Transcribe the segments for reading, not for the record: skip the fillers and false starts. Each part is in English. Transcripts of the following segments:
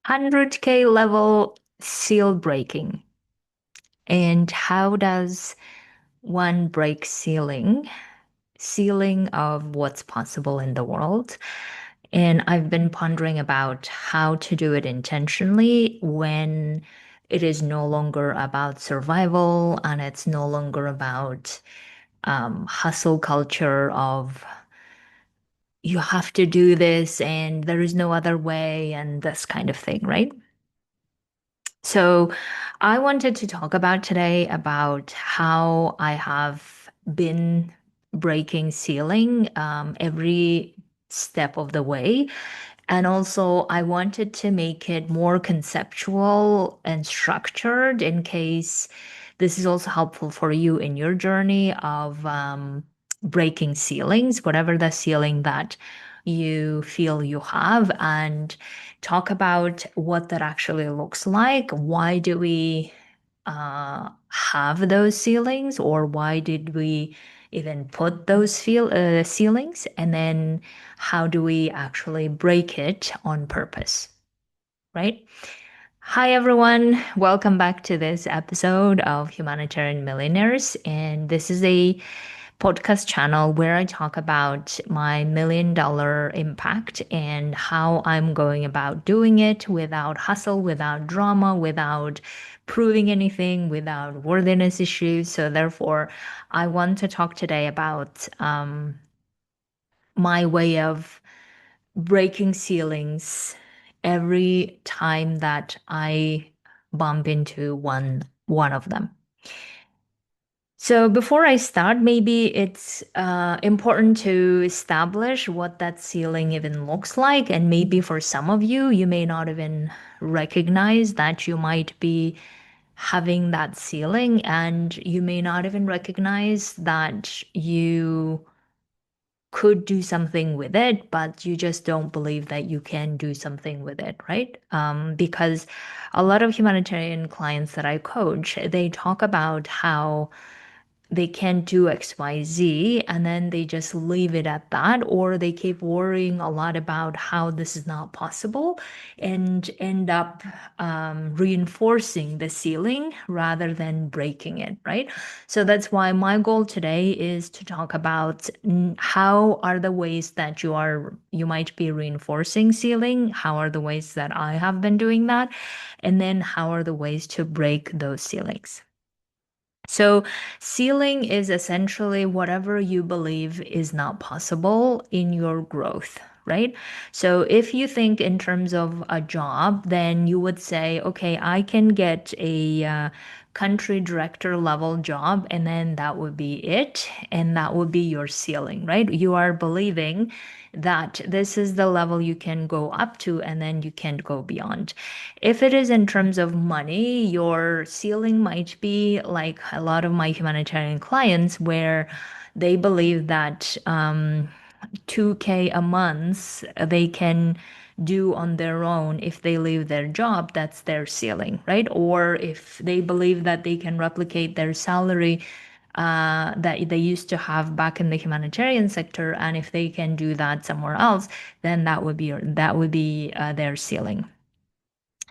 100K level seal breaking. And how does one break ceiling of what's possible in the world? And I've been pondering about how to do it intentionally when it is no longer about survival and it's no longer about hustle culture of you have to do this and there is no other way and this kind of thing, right? So I wanted to talk about today about how I have been breaking ceiling every step of the way. And also, I wanted to make it more conceptual and structured in case this is also helpful for you in your journey of breaking ceilings, whatever the ceiling that you feel you have, and talk about what that actually looks like. Why do we have those ceilings, or why did we even put those ceilings? And then how do we actually break it on purpose, right? Hi, everyone. Welcome back to this episode of Humanitarian Millionaires. And this is a podcast channel where I talk about my $1 million impact and how I'm going about doing it without hustle, without drama, without proving anything, without worthiness issues. So, therefore, I want to talk today about my way of breaking ceilings every time that I bump into one of them. So before I start, maybe it's important to establish what that ceiling even looks like. And maybe for some of you, you may not even recognize that you might be having that ceiling, and you may not even recognize that you could do something with it, but you just don't believe that you can do something with it, right? Because a lot of humanitarian clients that I coach, they talk about how they can't do XYZ and then they just leave it at that, or they keep worrying a lot about how this is not possible and end up reinforcing the ceiling rather than breaking it, right? So that's why my goal today is to talk about how are the ways that you might be reinforcing ceiling, how are the ways that I have been doing that, and then how are the ways to break those ceilings. So, ceiling is essentially whatever you believe is not possible in your growth, right? So, if you think in terms of a job, then you would say, okay, I can get a country director level job, and then that would be it. And that would be your ceiling, right? You are believing that this is the level you can go up to, and then you can't go beyond. If it is in terms of money, your ceiling might be like a lot of my humanitarian clients where they believe that 2K a month they can do on their own if they leave their job, that's their ceiling, right? Or if they believe that they can replicate their salary that they used to have back in the humanitarian sector, and if they can do that somewhere else, then that would be their ceiling.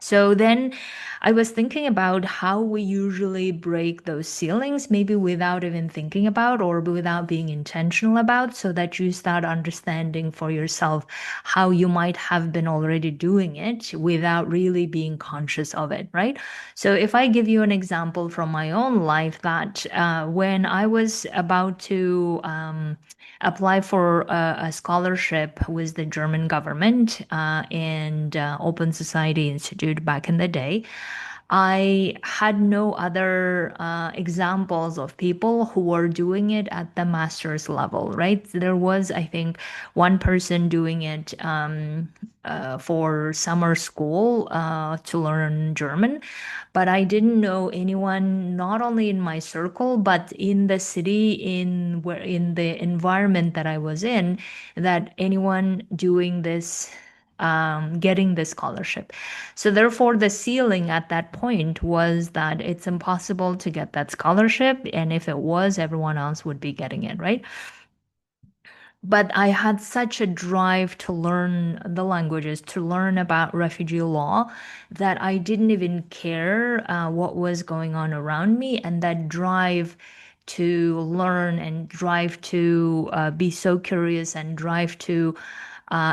So then I was thinking about how we usually break those ceilings, maybe without even thinking about or without being intentional about, so that you start understanding for yourself how you might have been already doing it without really being conscious of it, right? So if I give you an example from my own life, that when I was about to apply for a scholarship with the German government and Open Society Institute back in the day, I had no other examples of people who were doing it at the master's level, right? There was, I think, one person doing it for summer school to learn German, but I didn't know anyone, not only in my circle, but in the city, in the environment that I was in, that anyone doing this, getting this scholarship. So therefore, the ceiling at that point was that it's impossible to get that scholarship, and if it was, everyone else would be getting it, right? But I had such a drive to learn the languages, to learn about refugee law, that I didn't even care what was going on around me. And that drive to learn and drive to be so curious and drive to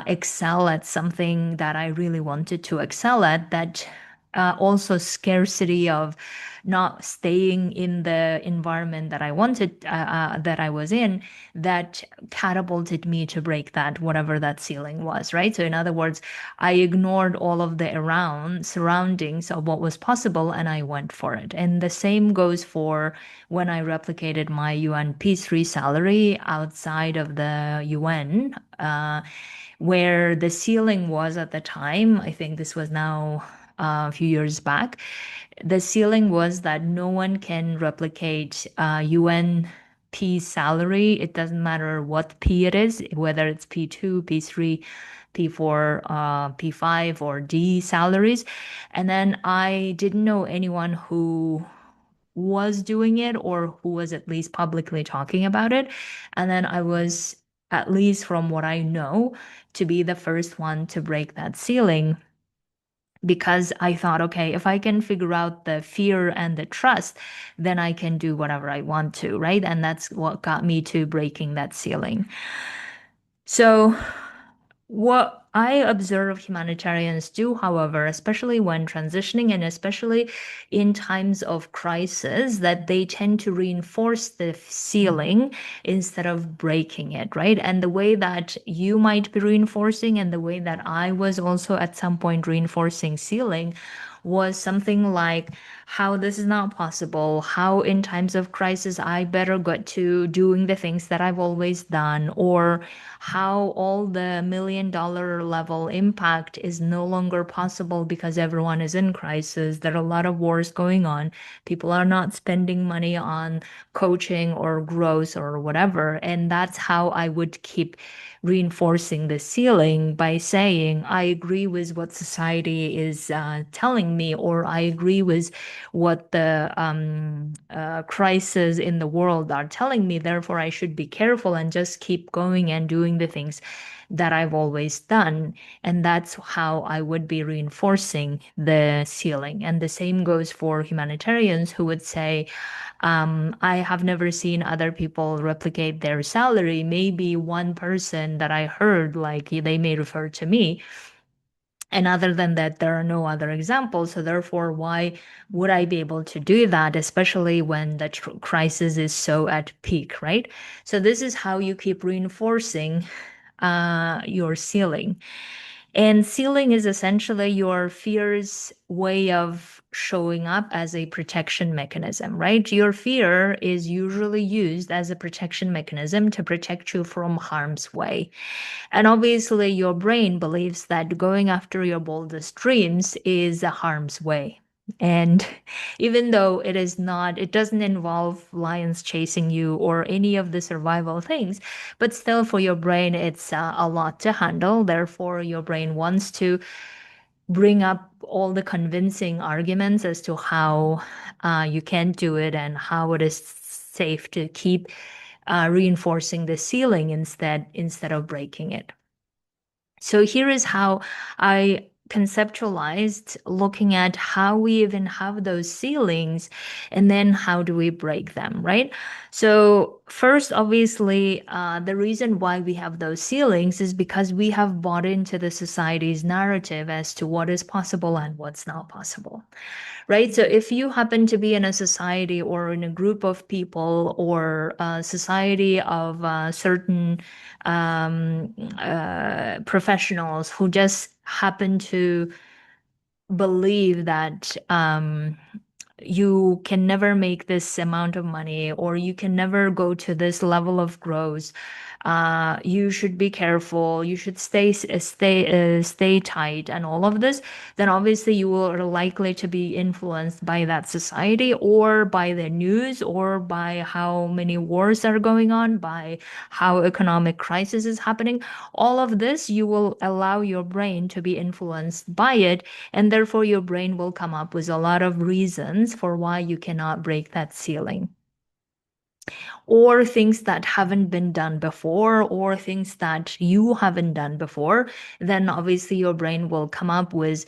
excel at something that I really wanted to excel at, that also scarcity of not staying in the environment that I wanted, that I was in, that catapulted me to break that, whatever that ceiling was, right? So in other words, I ignored all of the around surroundings of what was possible and I went for it. And the same goes for when I replicated my UN Peace 3 salary outside of the UN, where the ceiling was at the time. I think this was now a few years back. The ceiling was that no one can replicate UN P salary. It doesn't matter what P it is, whether it's P2, P3, P4, P5, or D salaries. And then I didn't know anyone who was doing it or who was at least publicly talking about it. And then I was, at least from what I know, to be the first one to break that ceiling, because I thought, okay, if I can figure out the fear and the trust, then I can do whatever I want to, right? And that's what got me to breaking that ceiling. So, what I observe humanitarians do, however, especially when transitioning and especially in times of crisis, that they tend to reinforce the ceiling instead of breaking it, right? And the way that you might be reinforcing and the way that I was also at some point reinforcing ceiling was something like how this is not possible, how in times of crisis I better get to doing the things that I've always done, or how all the $1 million level impact is no longer possible because everyone is in crisis. There are a lot of wars going on. People are not spending money on coaching or growth or whatever. And that's how I would keep reinforcing the ceiling by saying, I agree with what society is telling me, or I agree with what the crises in the world are telling me. Therefore, I should be careful and just keep going and doing the things that I've always done. And that's how I would be reinforcing the ceiling. And the same goes for humanitarians who would say, I have never seen other people replicate their salary. Maybe one person that I heard, like they may refer to me. And other than that, there are no other examples. So therefore, why would I be able to do that, especially when the crisis is so at peak, right? So this is how you keep reinforcing your ceiling. And ceiling is essentially your fear's way of showing up as a protection mechanism, right? Your fear is usually used as a protection mechanism to protect you from harm's way. And obviously, your brain believes that going after your boldest dreams is a harm's way. And even though it is not, it doesn't involve lions chasing you or any of the survival things, but still for your brain, it's a lot to handle. Therefore, your brain wants to bring up all the convincing arguments as to how you can do it and how it is safe to keep reinforcing the ceiling instead of breaking it. So here is how I conceptualized looking at how we even have those ceilings and then how do we break them, right? So first, obviously, the reason why we have those ceilings is because we have bought into the society's narrative as to what is possible and what's not possible, right? So if you happen to be in a society or in a group of people or a society of certain professionals who just happen to believe that you can never make this amount of money or you can never go to this level of growth. You should be careful. You should stay tight, and all of this. Then obviously you are likely to be influenced by that society or by the news or by how many wars are going on, by how economic crisis is happening. All of this you will allow your brain to be influenced by it, and therefore your brain will come up with a lot of reasons for why you cannot break that ceiling. or things that haven't been done before, or things that you haven't done before, then obviously your brain will come up with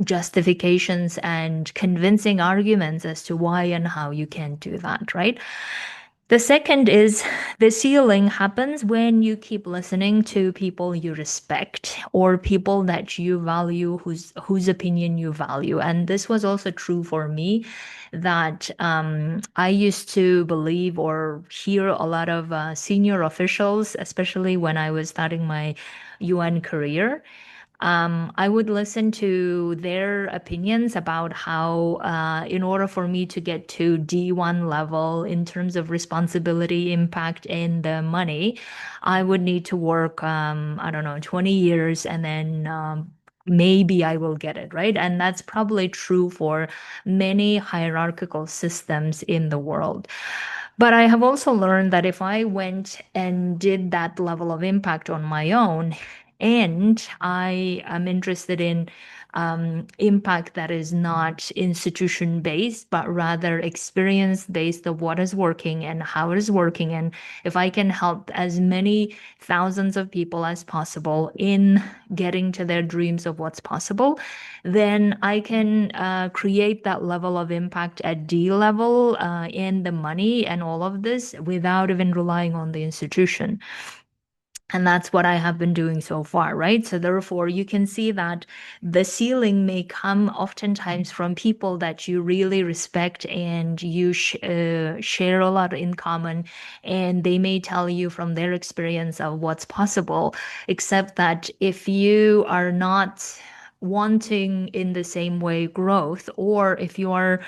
justifications and convincing arguments as to why and how you can't do that, right? The second is the ceiling happens when you keep listening to people you respect or people that you value, whose opinion you value. And this was also true for me, that I used to believe or hear a lot of senior officials, especially when I was starting my UN career. I would listen to their opinions about how, in order for me to get to D1 level in terms of responsibility, impact, and the money, I would need to work, I don't know, 20 years and then maybe I will get it, right? And that's probably true for many hierarchical systems in the world. But I have also learned that if I went and did that level of impact on my own, and I am interested in impact that is not institution based, but rather experience based of what is working and how it is working. And if I can help as many thousands of people as possible in getting to their dreams of what's possible, then I can create that level of impact at D level in the money and all of this without even relying on the institution. And that's what I have been doing so far, right? So therefore, you can see that the ceiling may come oftentimes from people that you really respect and you share a lot in common, and they may tell you from their experience of what's possible, except that if you are not wanting in the same way growth, or if you are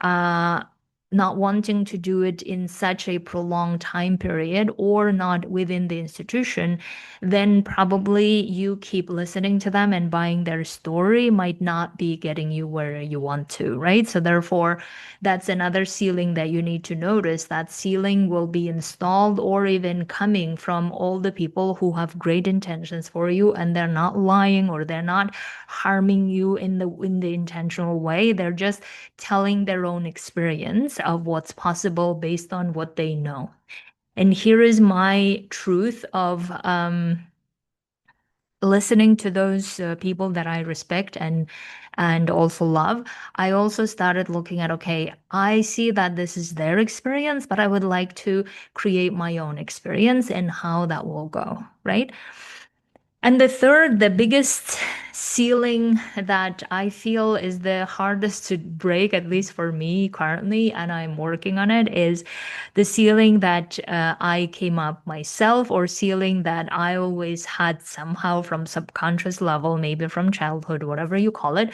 uh, not wanting to do it in such a prolonged time period or not within the institution, then probably you keep listening to them and buying their story might not be getting you where you want to, right? So therefore, that's another ceiling that you need to notice. That ceiling will be installed or even coming from all the people who have great intentions for you, and they're not lying or they're not harming you in the intentional way. They're just telling their own experience of what's possible based on what they know. And here is my truth of listening to those people that I respect and also love. I also started looking at, okay, I see that this is their experience, but I would like to create my own experience and how that will go, right? And the third, the biggest ceiling that I feel is the hardest to break, at least for me currently, and I'm working on it, is the ceiling that I came up myself, or ceiling that I always had somehow from subconscious level, maybe from childhood, whatever you call it,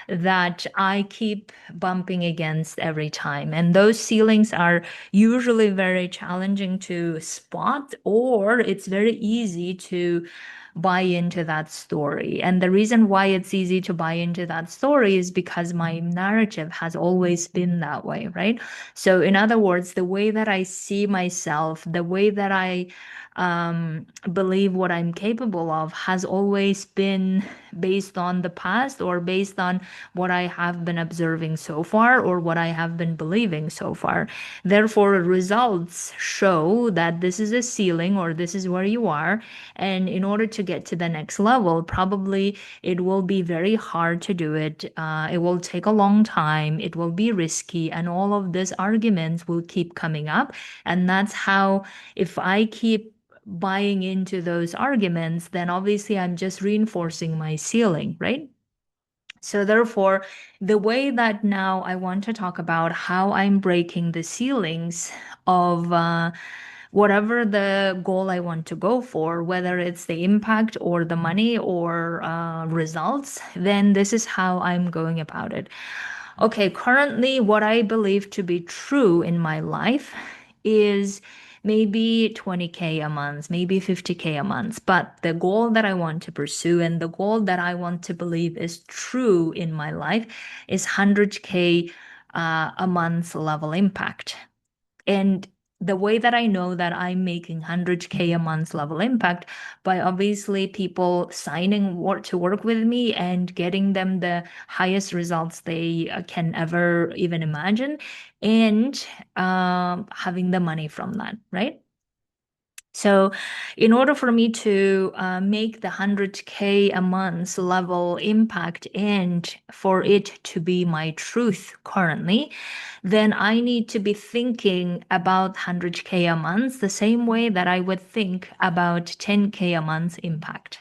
that I keep bumping against every time. And those ceilings are usually very challenging to spot, or it's very easy to buy into that story. And the reason why it's easy to buy into that story is because my narrative has always been that way, right? So, in other words, the way that I see myself, the way that I believe what I'm capable of has always been based on the past or based on what I have been observing so far or what I have been believing so far. Therefore, results show that this is a ceiling or this is where you are. And in order to get to the next level, probably it will be very hard to do it. It will take a long time. It will be risky. And all of these arguments will keep coming up. And that's how, if I keep buying into those arguments, then obviously I'm just reinforcing my ceiling, right? So therefore, the way that now I want to talk about how I'm breaking the ceilings of whatever the goal I want to go for, whether it's the impact or the money or results, then this is how I'm going about it. Okay, currently, what I believe to be true in my life is maybe 20K a month, maybe 50K a month. But the goal that I want to pursue and the goal that I want to believe is true in my life is 100K a month level impact. And the way that I know that I'm making 100K a month level impact by obviously people signing work to work with me and getting them the highest results they can ever even imagine, and having the money from that, right? So, in order for me to make the 100K a month level impact and for it to be my truth currently, then I need to be thinking about 100K a month the same way that I would think about 10K a month impact.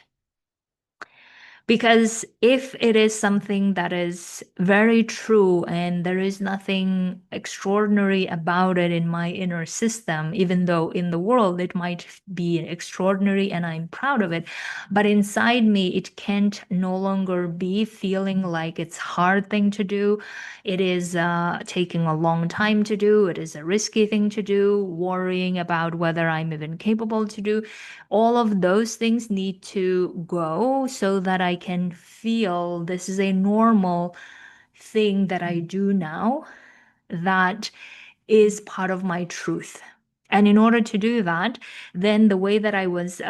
Because if it is something that is very true and there is nothing extraordinary about it in my inner system, even though in the world it might be extraordinary and I'm proud of it, but inside me it can't no longer be feeling like it's hard thing to do. It is taking a long time to do. It is a risky thing to do, worrying about whether I'm even capable to do. All of those things need to go so that I can feel this is a normal thing that I do now that is part of my truth. And in order to do that, then the way that I was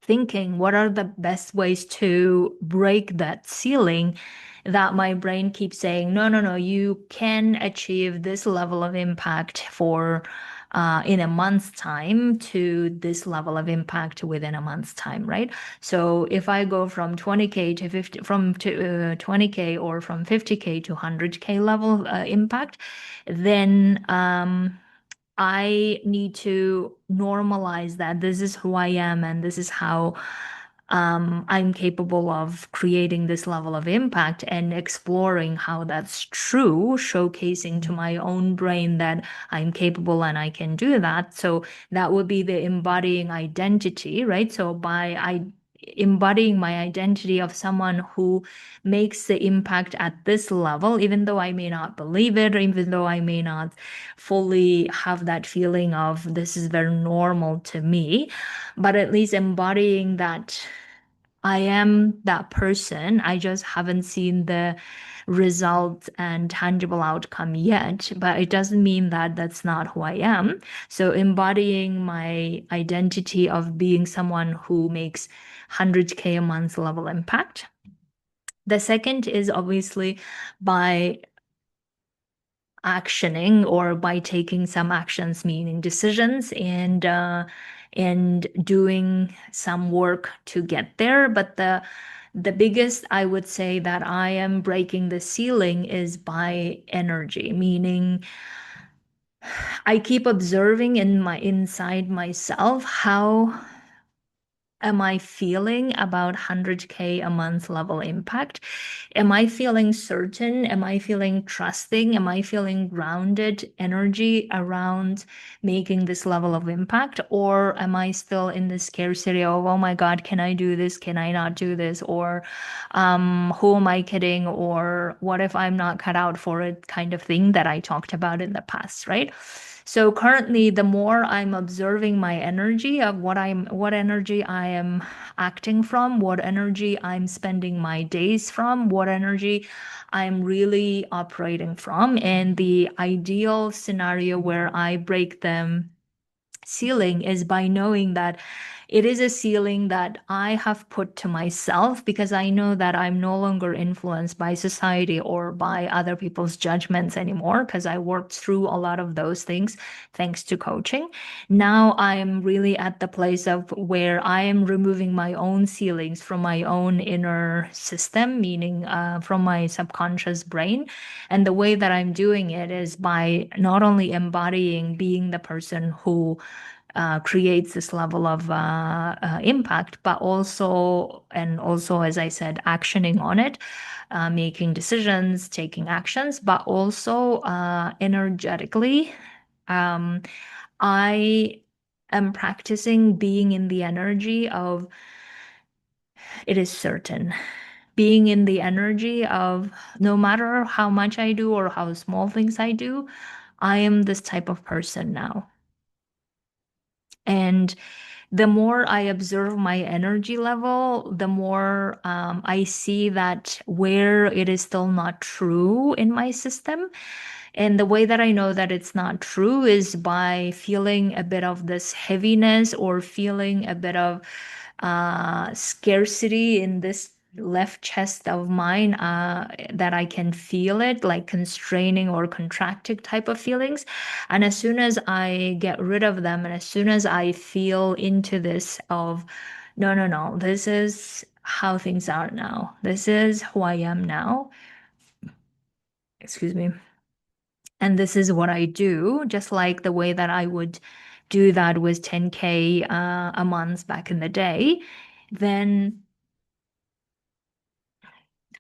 thinking, what are the best ways to break that ceiling that my brain keeps saying, no, no, no, you can achieve this level of impact for in a month's time to this level of impact within a month's time, right? So if I go from 20K to 50, from to 20K or from 50K to 100K level impact, then I need to normalize that this is who I am and this is how I'm capable of creating this level of impact and exploring how that's true, showcasing to my own brain that I'm capable and I can do that. So that would be the embodying identity, right? So by embodying my identity of someone who makes the impact at this level, even though I may not believe it, or even though I may not fully have that feeling of this is very normal to me, but at least embodying that I am that person. I just haven't seen the result and tangible outcome yet, but it doesn't mean that that's not who I am. So embodying my identity of being someone who makes 100K a month level impact. The second is obviously by actioning or by taking some actions, meaning decisions, and doing some work to get there. But the biggest I would say that I am breaking the ceiling is by energy, meaning I keep observing in my inside myself how am I feeling about 100K a month level impact? Am I feeling certain? Am I feeling trusting? Am I feeling grounded energy around making this level of impact? Or am I still in the scarcity of, oh my God, can I do this? Can I not do this? Or who am I kidding? Or what if I'm not cut out for it kind of thing that I talked about in the past, right? So currently, the more I'm observing my energy of what energy I am acting from, what energy I'm spending my days from, what energy I'm really operating from, and the ideal scenario where I break them ceiling is by knowing that it is a ceiling that I have put to myself because I know that I'm no longer influenced by society or by other people's judgments anymore because I worked through a lot of those things thanks to coaching. Now I'm really at the place of where I am removing my own ceilings from my own inner system, meaning from my subconscious brain. And the way that I'm doing it is by not only embodying being the person who creates this level of impact, but also, and also, as I said, actioning on it, making decisions, taking actions, but also energetically. Um, I am practicing being in the energy of it is certain. Being in the energy of no matter how much I do or how small things I do, I am this type of person now. And the more I observe my energy level, the more I see that where it is still not true in my system And the way that I know that it's not true is by feeling a bit of this heaviness or feeling a bit of scarcity in this left chest of mine, that I can feel it like constraining or contracting type of feelings. And as soon as I get rid of them, and as soon as I feel into this of, no, no, no, this is how things are now. This is who I am now. Excuse me. And this is what I do, just like the way that I would do that with 10K a month back in the day. Then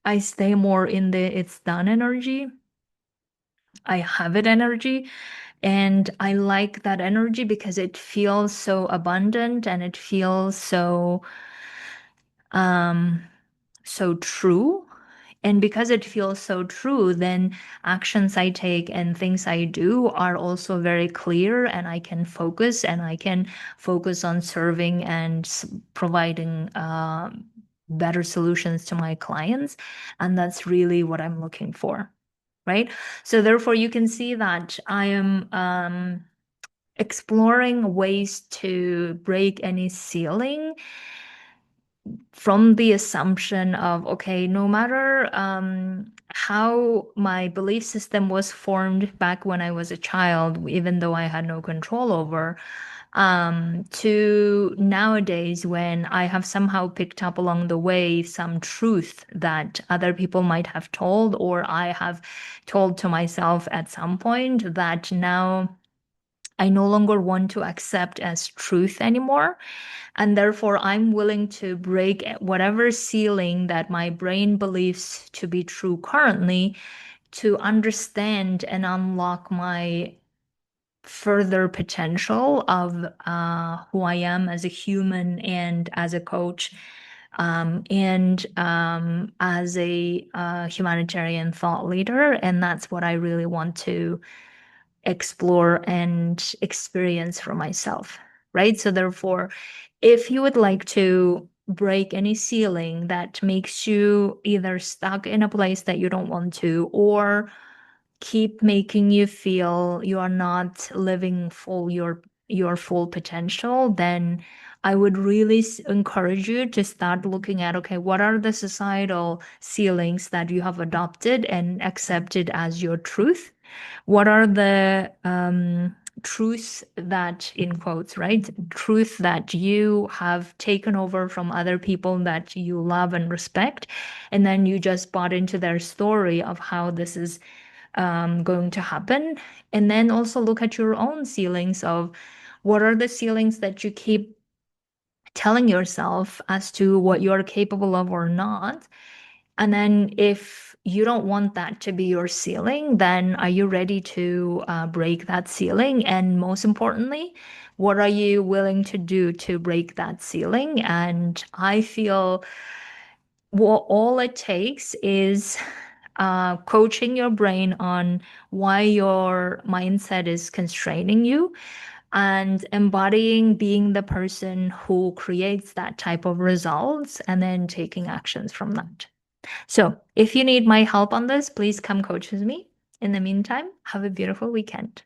I stay more in the it's done energy. I have it energy. And I like that energy because it feels so abundant and it feels um, so true. And because it feels so true, then actions I take and things I do are also very clear, and I can focus on serving and providing better solutions to my clients. And that's really what I'm looking for, right? So therefore, you can see that I am exploring ways to break any ceiling from the assumption of, okay, no matter how my belief system was formed back when I was a child, even though I had no control over, to nowadays when I have somehow picked up along the way some truth that other people might have told, or I have told to myself at some point, that now I no longer want to accept as truth anymore. And therefore, I'm willing to break whatever ceiling that my brain believes to be true currently to understand and unlock my further potential of who I am as a human and as a coach, and as a humanitarian thought leader. And that's what I really want to explore and experience for myself, right? So therefore, if you would like to break any ceiling that makes you either stuck in a place that you don't want to, or keep making you feel you are not living your full potential, then I would really encourage you to start looking at, okay, what are the societal ceilings that you have adopted and accepted as your truth? What are the truths that, in quotes, right? Truth that you have taken over from other people that you love and respect, and then you just bought into their story of how this is going to happen. And then also look at your own ceilings of what are the ceilings that you keep telling yourself as to what you're capable of or not. And then if you don't want that to be your ceiling, then are you ready to break that ceiling? And most importantly, what are you willing to do to break that ceiling? And I feel what all it takes is coaching your brain on why your mindset is constraining you and embodying being the person who creates that type of results and then taking actions from that. So if you need my help on this, please come coach with me. In the meantime, have a beautiful weekend.